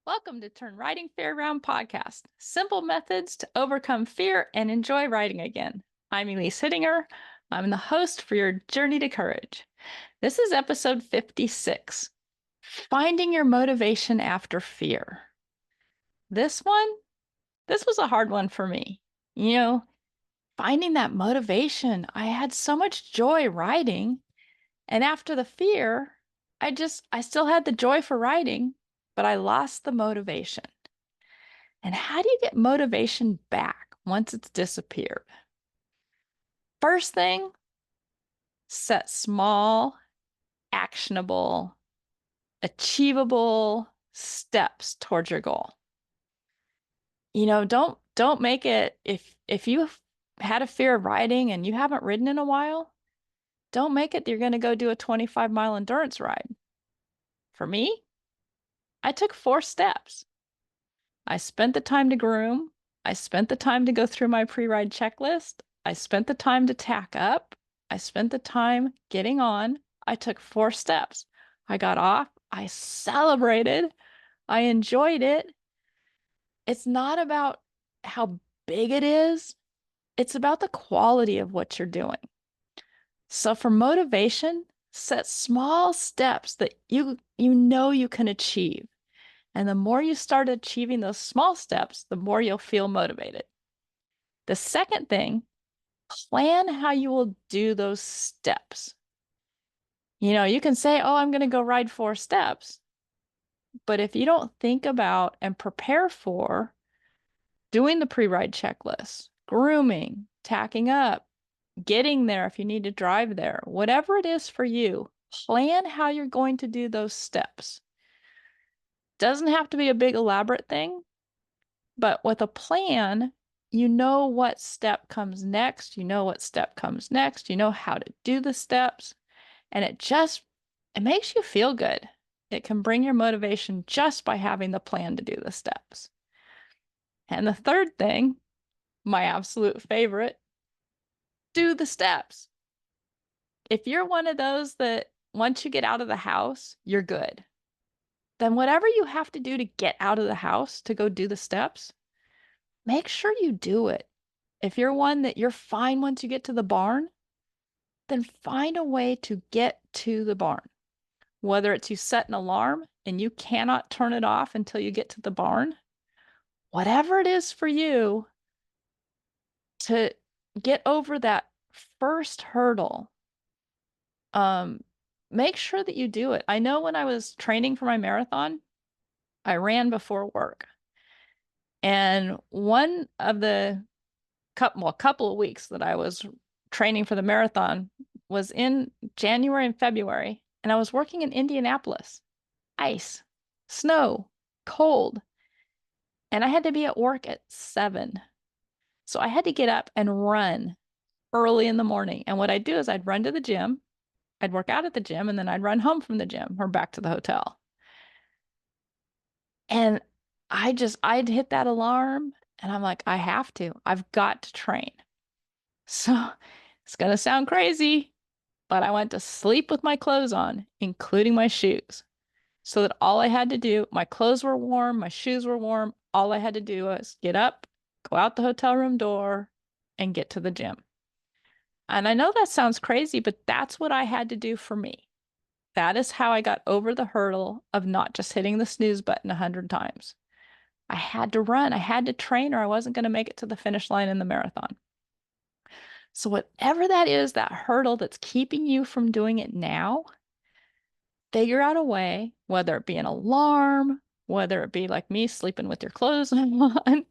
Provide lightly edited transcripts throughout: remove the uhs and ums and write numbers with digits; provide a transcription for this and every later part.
Welcome to Turn Writing Fear Around podcast. Simple methods to overcome fear and enjoy writing again. I'm Elise Hittinger. I'm the host for your journey to courage. This is episode 56, Finding Your Motivation After Fear. This one, this was a hard one for me. Finding that motivation. I had so much joy writing, and after the fear, I still had the joy for writing, but I lost the motivation. And how do you get motivation back once it's disappeared? First thing, set small, actionable, achievable steps towards your goal. Don't make it if you've had a fear of riding and you haven't ridden in a while, don't make it you're going to go do a 25-mile endurance ride. For me, I took 4 steps. I spent the time to groom. I spent the time to go through my pre-ride checklist. I spent the time to tack up. I spent the time getting on. I took 4 steps. I got off. I celebrated. I enjoyed it. It's not about how big it is. It's about the quality of what you're doing. So for motivation, set small steps that you know you can achieve. And the more you start achieving those small steps, the more you'll feel motivated. The second thing, plan how you will do those steps. You can say, oh, I'm going to go ride 4 steps. But if you don't think about and prepare for doing the pre-ride checklist, grooming, tacking up, getting there if you need to drive there, whatever it is for you, plan how you're going to do those steps. Doesn't have to be a big elaborate thing, but with a plan, you know what step comes next. You know what step comes next. You know how to do the steps. And it makes you feel good. It can bring your motivation just by having the plan to do the steps. And the third thing, my absolute favorite, do the steps. If you're one of those that once you get out of the house, you're good, then whatever you have to do to get out of the house to go do the steps, make sure you do it. If you're one that you're fine once you get to the barn, then find a way to get to the barn. Whether it's you set an alarm and you cannot turn it off until you get to the barn, whatever it is for you to get over that first hurdle, make sure that you do it. I know when I was training for my marathon, I ran before work. And one of the couple of weeks that I was training for the marathon was in January and February, and I was working in Indianapolis. Ice, snow, cold, and I had to be at work at 7. So I had to get up and run early in the morning. And what I'd do is I'd run to the gym, I'd work out at the gym, and then I'd run home from the gym or back to the hotel. And I'd hit that alarm and I'm like, I've got to train. So it's going to sound crazy, but I went to sleep with my clothes on, including my shoes, so that all I had to do, my clothes were warm, my shoes were warm. All I had to do was get up, go out the hotel room door, and get to the gym. And I know that sounds crazy, but that's what I had to do for me. That is how I got over the hurdle of not just hitting the snooze button 100 times. I had to run, I had to train, or I wasn't going to make it to the finish line in the marathon. So, whatever that is, that hurdle that's keeping you from doing it now, figure out a way, whether it be an alarm, whether it be like me sleeping with your clothes on,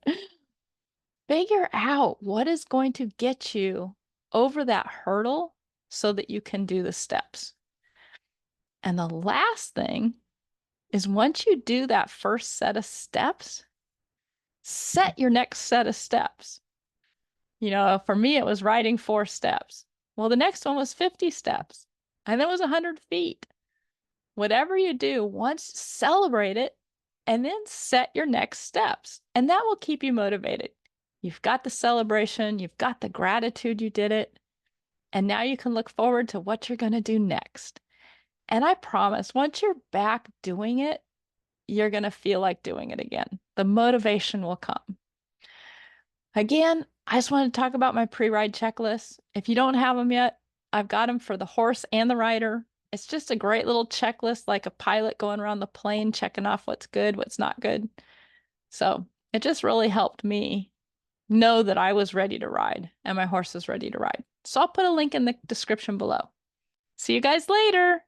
figure out what is going to get you over that hurdle so that you can do the steps. And the last thing is once you do that first set of steps, set your next set of steps. For me, it was writing 4 steps. Well, the next one was 50 steps, and then it was 100 feet. Whatever you do, once celebrate it, and then set your next steps, and that will keep you motivated. You've got the celebration, you've got the gratitude you did it, and now you can look forward to what you're going to do next. And I promise, once you're back doing it, you're going to feel like doing it again. The motivation will come. Again, I just want to talk about my pre-ride checklist. If you don't have them yet, I've got them for the horse and the rider. It's just a great little checklist, like a pilot going around the plane, checking off what's good, what's not good. So it just really helped me know that I was ready to ride and my horse is ready to ride. So I'll put a link in the description below. See you guys later.